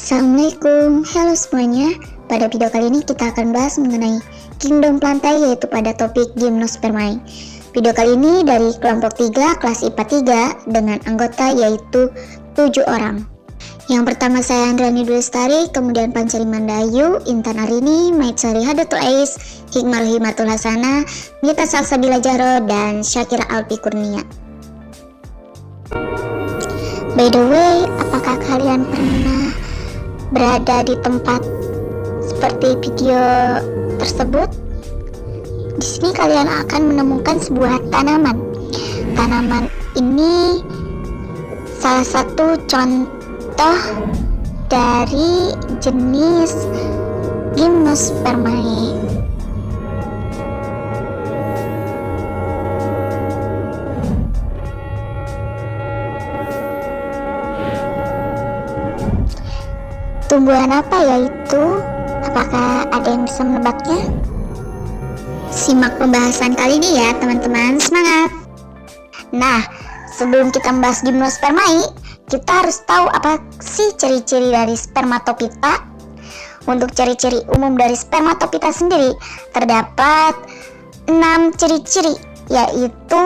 Assalamualaikum, halo semuanya. Pada video kali ini kita akan bahas mengenai Kingdom Plantae, yaitu pada topik Gymnospermae. Video kali ini dari kelompok 3 kelas IPA 3 dengan anggota yaitu 7 orang. Yang pertama saya Andrani Dulestari, kemudian Pancari Mandayu, Intan Arini, Maitsari Hadatul Ais, Hikmah Himatul Hasana, Mita Salsabila Jahro, dan Syakira Alpi Kurnia. By the way, apakah kalian pernah berada di tempat seperti video tersebut? Di sini kalian akan menemukan sebuah tanaman. Tanaman ini salah satu contoh dari jenis Gymnospermae. Tumbuhan apa yaitu? Apakah ada yang bisa menebaknya? Simak pembahasan kali ini ya teman-teman, semangat! Nah, sebelum kita membahas Gymnospermae, kita harus tahu apa sih ciri-ciri dari Spermatophyta. Untuk ciri-ciri umum dari Spermatophyta sendiri, terdapat 6 ciri-ciri, yaitu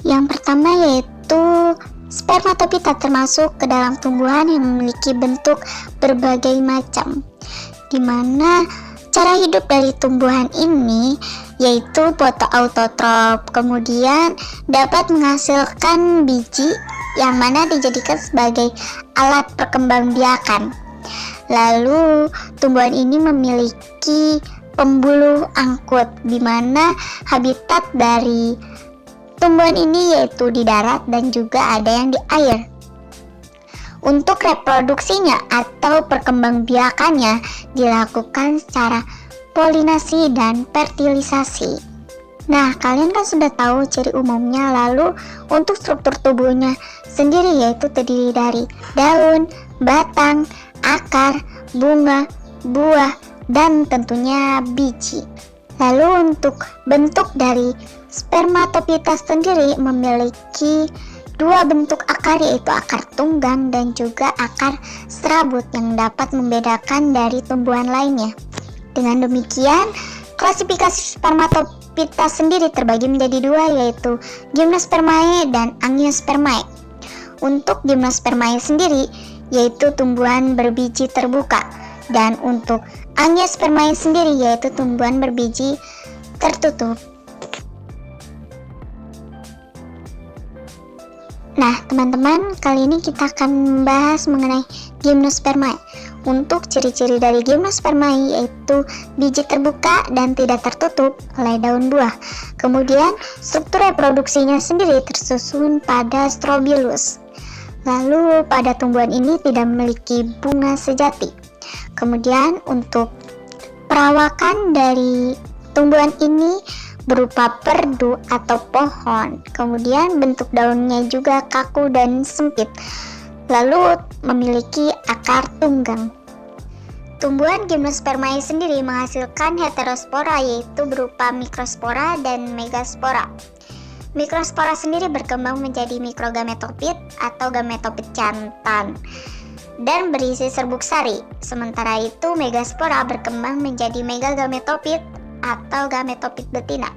yang pertama yaitu Spermatophyta termasuk ke dalam tumbuhan yang memiliki bentuk berbagai macam, di mana cara hidup dari tumbuhan ini yaitu fotoautotrop, kemudian dapat menghasilkan biji yang mana dijadikan sebagai alat perkembangbiakan. Lalu tumbuhan ini memiliki pembuluh angkut, di mana habitat dari tumbuhan ini yaitu di darat dan juga ada yang di air. Untuk reproduksinya atau perkembangbiakannya dilakukan secara polinasi dan fertilisasi. Nah, kalian kan sudah tahu ciri umumnya. Lalu untuk struktur tubuhnya sendiri yaitu terdiri dari daun, batang, akar, bunga, buah, dan tentunya biji. Lalu untuk bentuk dari Spermatophyta sendiri memiliki 2 bentuk akar, yaitu akar tunggang dan juga akar serabut yang dapat membedakan dari tumbuhan lainnya. Dengan demikian, klasifikasi Spermatophyta sendiri terbagi menjadi 2, yaitu Gymnospermae dan Angiospermae. Untuk Gymnospermae sendiri yaitu tumbuhan berbiji terbuka, dan untuk Angiospermae sendiri yaitu tumbuhan berbiji tertutup. Nah teman-teman, kali ini kita akan membahas mengenai Gymnospermae. Untuk ciri-ciri dari Gymnospermae yaitu biji terbuka dan tidak tertutup oleh daun buah. Kemudian struktur reproduksinya sendiri tersusun pada strobilus. Lalu pada tumbuhan ini tidak memiliki bunga sejati. Kemudian untuk perawakan dari tumbuhan ini berupa perdu atau pohon. Kemudian bentuk daunnya juga kaku dan sempit. Lalu memiliki akar tunggang. Tumbuhan Gymnospermae sendiri menghasilkan heterospora, yaitu berupa mikrospora dan megaspora. Mikrospora sendiri berkembang menjadi mikrogametopit atau gametopit jantan dan berisi serbuk sari. Sementara itu megaspora berkembang menjadi megagametopit atau gametopit betina.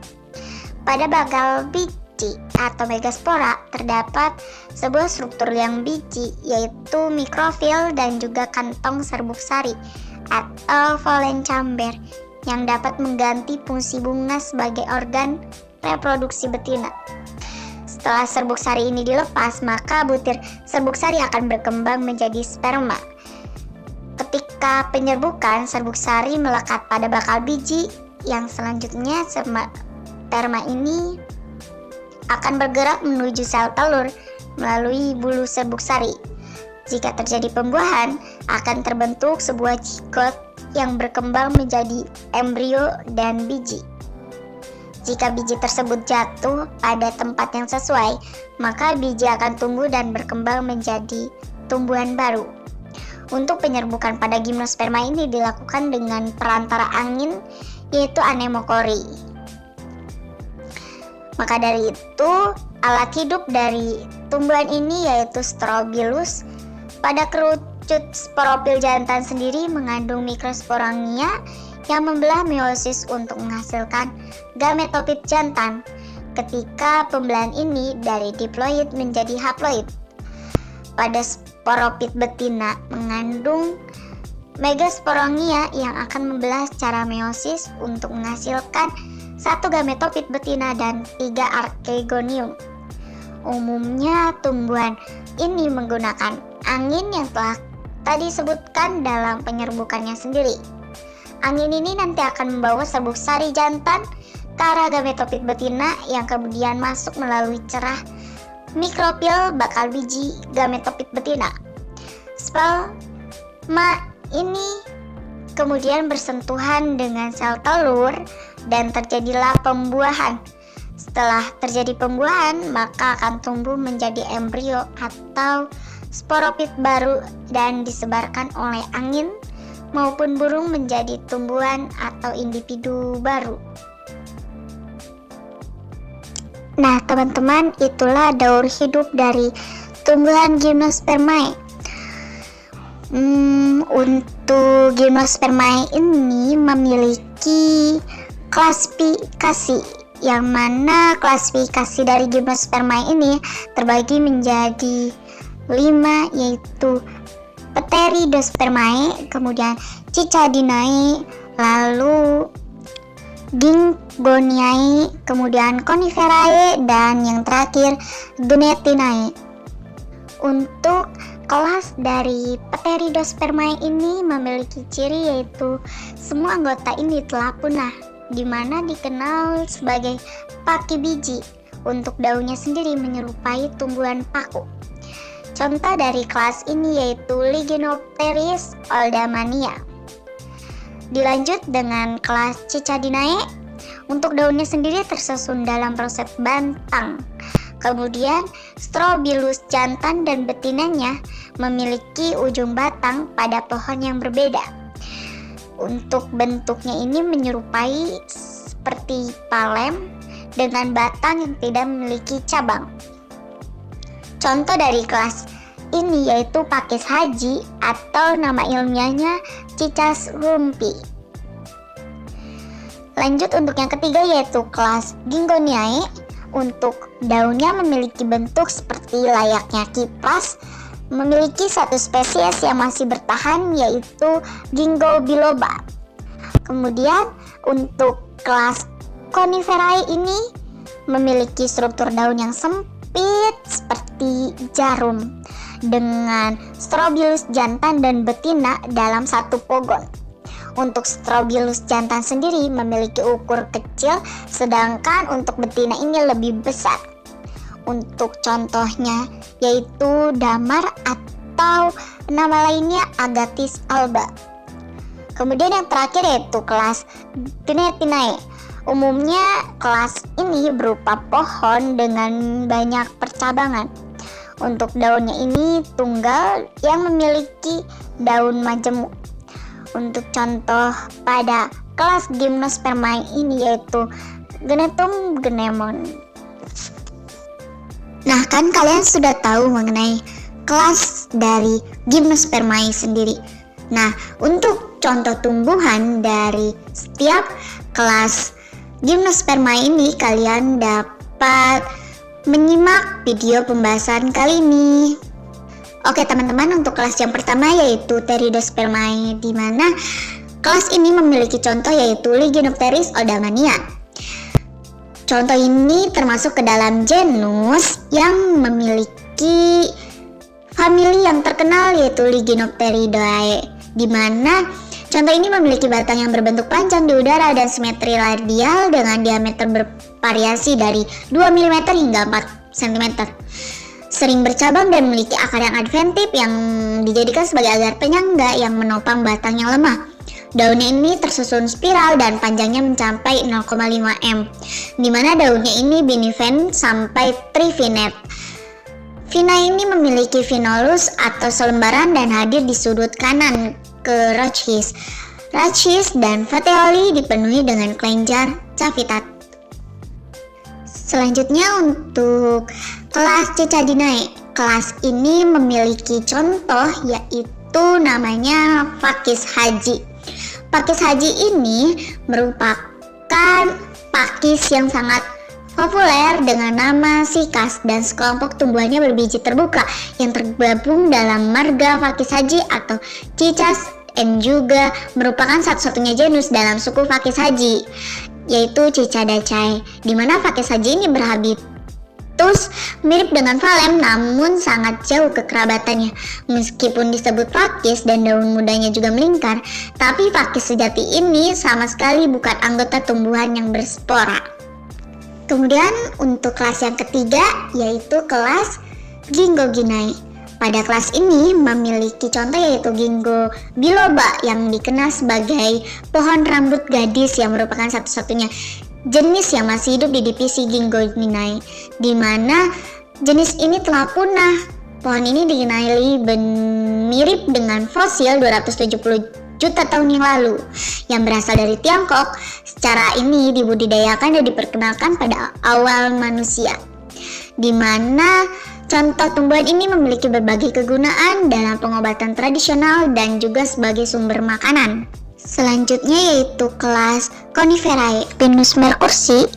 Pada bagal biji atau megaspora terdapat sebuah struktur liang biji, yaitu mikrofil dan juga kantong serbuk sari atau pollen chamber yang dapat mengganti fungsi bunga sebagai organ reproduksi betina. Setelah serbuk sari ini dilepas, maka butir serbuk sari akan berkembang menjadi sperma. Ketika penyerbukan, serbuk sari melekat pada bakal biji, yang selanjutnya sperma ini akan bergerak menuju sel telur melalui bulu serbuk sari. Jika terjadi pembuahan, akan terbentuk sebuah zigot yang berkembang menjadi embrio dan biji. Jika biji tersebut jatuh pada tempat yang sesuai, maka biji akan tumbuh dan berkembang menjadi tumbuhan baru. Untuk penyerbukan pada Gymnospermae ini dilakukan dengan perantara angin, yaitu anemokori. Maka dari itu, alat hidup dari tumbuhan ini yaitu strobilus pada Cut sporopil jantan sendiri mengandung mikrosporangia yang membelah meiosis untuk menghasilkan gametofit jantan. Ketika pembelahan ini dari diploid menjadi haploid. Pada sporopit betina mengandung megasporangia yang akan membelah secara meiosis untuk menghasilkan 1 gametofit betina dan 3 archegonium. Umumnya tumbuhan ini menggunakan angin yang telah tadi sebutkan dalam penyerbukannya sendiri. Angin ini nanti akan membawa serbuk sari jantan ke arah gametofit betina yang kemudian masuk melalui cerah mikropil bakal biji gametofit betina. Sperma ini kemudian bersentuhan dengan sel telur dan terjadilah pembuahan. Setelah terjadi pembuahan, maka akan tumbuh menjadi embrio atau sporopit baru dan disebarkan oleh angin maupun burung menjadi tumbuhan atau individu baru. Nah teman-teman, itulah daur hidup dari tumbuhan Gymnospermae. Untuk Gymnospermae ini memiliki klasifikasi, yang mana klasifikasi dari Gymnospermae ini terbagi menjadi 5, yaitu Pteridospermae, kemudian Cicadinae, lalu Gingoniae, kemudian Coniferae, dan yang terakhir Gnetinae. Untuk kelas dari Pteridospermae ini memiliki ciri yaitu semua anggota ini telah punah, di mana dikenal sebagai paki biji. Untuk daunnya sendiri menyerupai tumbuhan paku. Contoh dari kelas ini yaitu Liginopteris oldamania. Dilanjut dengan kelas Cicadinae. Untuk daunnya sendiri tersusun dalam proses bantang. Kemudian Strobilus jantan dan betinanya memiliki ujung batang pada pohon yang berbeda. Untuk bentuknya ini menyerupai seperti palem dengan batang yang tidak memiliki cabang. Contoh dari kelas ini yaitu pakis haji atau nama ilmiahnya Cicas rumpi. Lanjut untuk yang ketiga yaitu kelas Gingoniae. Untuk daunnya memiliki bentuk seperti layaknya kipas. Memiliki satu spesies yang masih bertahan yaitu Ginkgo biloba. Kemudian untuk kelas Coniferae ini memiliki struktur daun yang sempit seperti jarum dengan Strobilus jantan dan betina dalam satu pogon. Untuk Strobilus jantan sendiri memiliki ukur kecil, sedangkan untuk betina ini lebih besar. Untuk contohnya yaitu damar atau nama lainnya Agathis alba. Kemudian yang terakhir yaitu kelas Gnetinae. Umumnya kelas ini berupa pohon dengan banyak percabangan. Untuk daunnya ini tunggal yang memiliki daun majemuk. Untuk contoh pada kelas Gymnospermae ini yaitu Gnetum gnemon. Nah kan kalian sudah tahu mengenai kelas dari Gymnospermae sendiri. Nah untuk contoh tumbuhan dari setiap kelas Gymnospermae ini kalian dapat menyimak video pembahasan kali ini. Oke teman-teman, untuk kelas yang pertama yaitu Pteridospermae, di mana kelas ini memiliki contoh yaitu Liginopteris oldamania. Contoh ini termasuk ke dalam genus yang memiliki famili yang terkenal yaitu Liginopteridae, di mana contoh ini memiliki batang yang berbentuk panjang di udara dan simetri radial dengan diameter bervariasi dari 2 mm hingga 4 cm. Sering bercabang dan memiliki akar yang adventif yang dijadikan sebagai agar penyangga yang menopang batang yang lemah. Daunnya ini tersusun spiral dan panjangnya mencapai 0,5 m, di mana daunnya ini binifen sampai trifinet. Vina ini memiliki vinolus atau selembaran dan hadir di sudut kanan ke rachis. Rachis dan vateoli dipenuhi dengan kelenjar cavitat. Selanjutnya untuk kelas Cicadinae. Kelas ini memiliki contoh yaitu yaitu namanya pakis haji. Pakis haji ini merupakan pakis yang sangat populer dengan nama sikas dan sekelompok tumbuhannya berbiji terbuka yang tergabung dalam marga pakis haji atau Cicas, dan juga merupakan satu-satunya genus dalam suku pakis haji, yaitu Cicadaceae, di mana pakis haji ini berhabitus mirip dengan Phallem namun sangat jauh kekerabatannya. Meskipun disebut pakis dan daun mudanya juga melingkar, tapi pakis sejati ini sama sekali bukan anggota tumbuhan yang berspora. Kemudian untuk kelas yang ketiga yaitu kelas Ginkgoginae. Pada kelas ini memiliki contoh yaitu Ginkgo biloba yang dikenal sebagai pohon rambut gadis yang merupakan satu-satunya jenis yang masih hidup di divisi Ginkgoginae, di mana jenis ini telah punah. Pohon ini dikenali mirip dengan fosil 270 juta tahun yang lalu yang berasal dari Tiongkok. Secara ini dibudidayakan dan diperkenalkan pada awal manusia, di mana contoh tumbuhan ini memiliki berbagai kegunaan dalam pengobatan tradisional dan juga sebagai sumber makanan. Selanjutnya yaitu kelas Coniferae. Pinus mercursi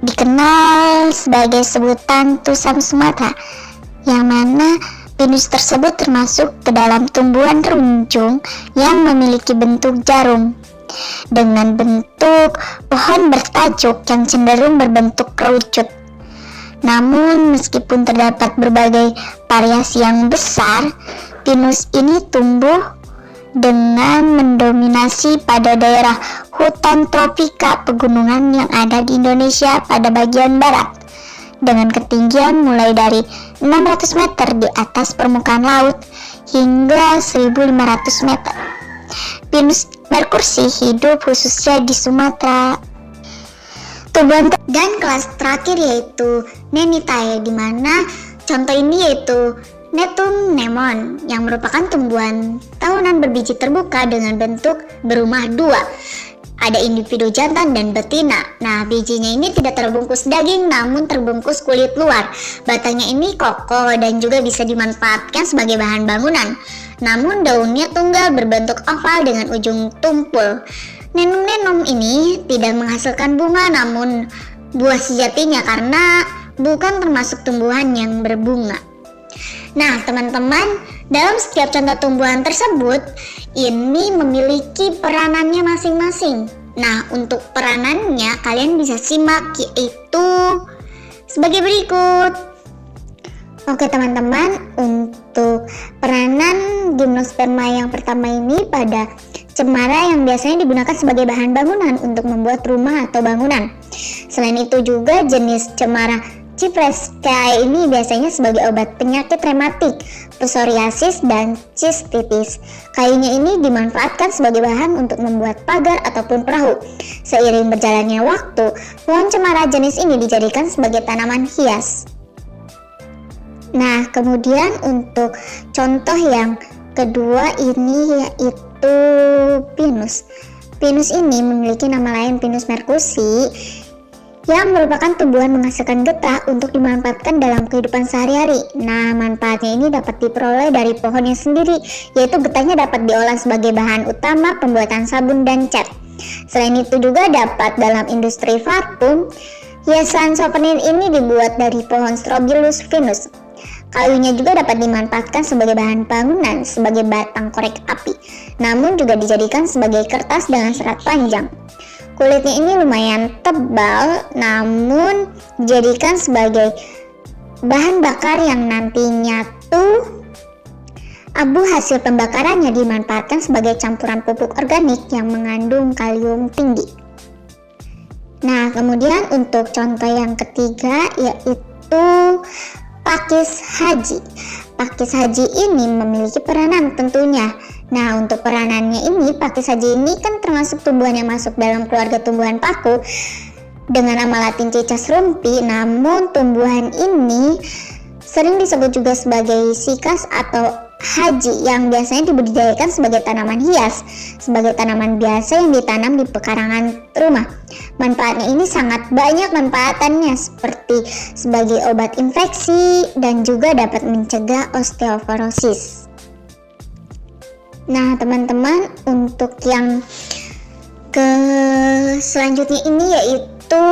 dikenal sebagai sebutan tusam Sumatera, yang mana pinus tersebut termasuk ke dalam tumbuhan runcung yang memiliki bentuk jarum dengan bentuk pohon bertajuk yang cenderung berbentuk kerucut. Namun meskipun terdapat berbagai variasi yang besar, pinus ini tumbuh dengan mendominasi pada daerah hutan tropika pegunungan yang ada di Indonesia pada bagian barat, dengan ketinggian mulai dari 600 meter di atas permukaan laut hingga 1500 meter. Pinus mercursi hidup khususnya di Sumatera. Dan kelas terakhir yaitu Nenitae, di mana contoh ini yaitu Netum nemon yang merupakan tumbuhan tahunan berbiji terbuka dengan bentuk berumah dua. Ada individu jantan dan betina. Nah, bijinya ini tidak terbungkus daging namun terbungkus kulit luar. Batangnya ini kokoh dan juga bisa dimanfaatkan sebagai bahan bangunan. Namun daunnya tunggal berbentuk oval dengan ujung tumpul. Nenum ini tidak menghasilkan bunga namun buah sejatinya karena bukan termasuk tumbuhan yang berbunga. Nah teman-teman, dalam setiap contoh tumbuhan tersebut ini memiliki peranannya masing-masing. Nah untuk peranannya kalian bisa simak yaitu sebagai berikut. Oke teman-teman, untuk peranan Gymnospermae yang pertama ini pada cemara yang biasanya digunakan sebagai bahan bangunan untuk membuat rumah atau bangunan. Selain itu juga jenis cemara Cyprescae ini biasanya sebagai obat penyakit rematik, psoriasis, dan cistitis. Kayunya ini dimanfaatkan sebagai bahan untuk membuat pagar ataupun perahu. Seiring berjalannya waktu, pohon cemara jenis ini dijadikan sebagai tanaman hias. Nah, kemudian untuk contoh yang kedua ini yaitu pinus. Pinus ini memiliki nama lain Pinus mercursi yang merupakan tumbuhan menghasilkan getah untuk dimanfaatkan dalam kehidupan sehari-hari. Nah, manfaatnya ini dapat diperoleh dari pohonnya sendiri, yaitu getahnya dapat diolah sebagai bahan utama pembuatan sabun dan cat. Selain itu juga dapat dalam industri parfum. Hiasan souvenir ini dibuat dari pohon Strobilus pinus. Kayunya juga dapat dimanfaatkan sebagai bahan bangunan, sebagai batang korek api, namun juga dijadikan sebagai kertas dengan serat panjang. Kulitnya ini lumayan tebal, namun dijadikan sebagai bahan bakar yang nantinya tuh abu hasil pembakarannya dimanfaatkan sebagai campuran pupuk organik yang mengandung kalium tinggi. Nah, kemudian untuk contoh yang ketiga yaitu pakis haji. Pakis haji ini memiliki peranan tentunya. Nah, untuk peranannya ini, pakis haji ini kan termasuk tumbuhan yang masuk dalam keluarga tumbuhan paku dengan nama latin Cicas rumpi. Namun tumbuhan ini sering disebut juga sebagai sikas atau haji yang biasanya dibudidayakan sebagai tanaman hias, sebagai tanaman biasa yang ditanam di pekarangan rumah. Manfaatnya ini sangat banyak manfaatannya, seperti sebagai obat infeksi dan juga dapat mencegah osteoporosis. Nah, teman-teman, untuk yang ke selanjutnya ini yaitu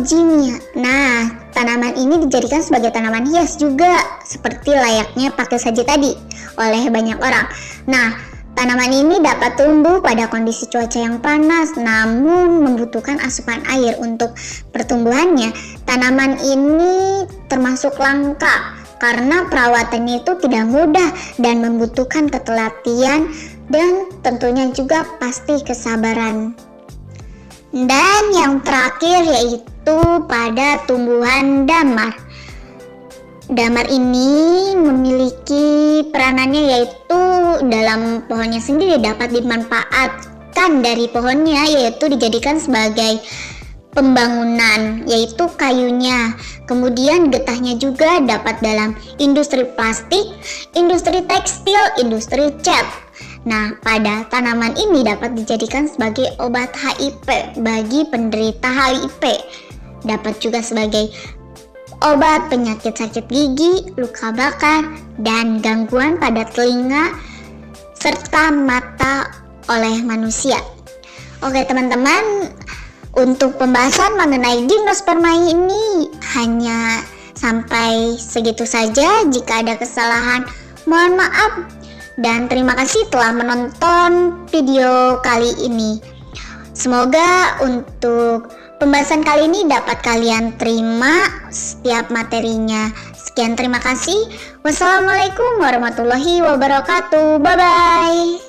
Zinnia. Nah, tanaman ini dijadikan sebagai tanaman hias juga, seperti layaknya pakai saji tadi oleh banyak orang. Nah, tanaman ini dapat tumbuh pada kondisi cuaca yang panas, namun membutuhkan asupan air untuk pertumbuhannya. Tanaman ini termasuk langka karena perawatannya itu tidak mudah dan membutuhkan ketelitian dan tentunya juga pasti kesabaran. Dan yang terakhir yaitu pada tumbuhan damar. Damar ini memiliki peranannya yaitu dalam pohonnya sendiri dapat dimanfaatkan dari pohonnya, yaitu dijadikan sebagai pembangunan yaitu kayunya. Kemudian getahnya juga dapat dalam industri plastik, industri tekstil, industri cat. Nah, pada tanaman ini dapat dijadikan sebagai obat HIV bagi penderita HIV. Dapat juga sebagai obat penyakit sakit gigi, luka bakar, dan gangguan pada telinga serta mata oleh manusia. Oke teman-teman, untuk pembahasan mengenai Gymnospermae ini hanya sampai segitu saja. Jika ada kesalahan, mohon maaf. Dan terima kasih telah menonton video kali ini. Semoga untuk pembahasan kali ini dapat kalian terima setiap materinya. Sekian, terima kasih. Wassalamualaikum warahmatullahi wabarakatuh. Bye-bye.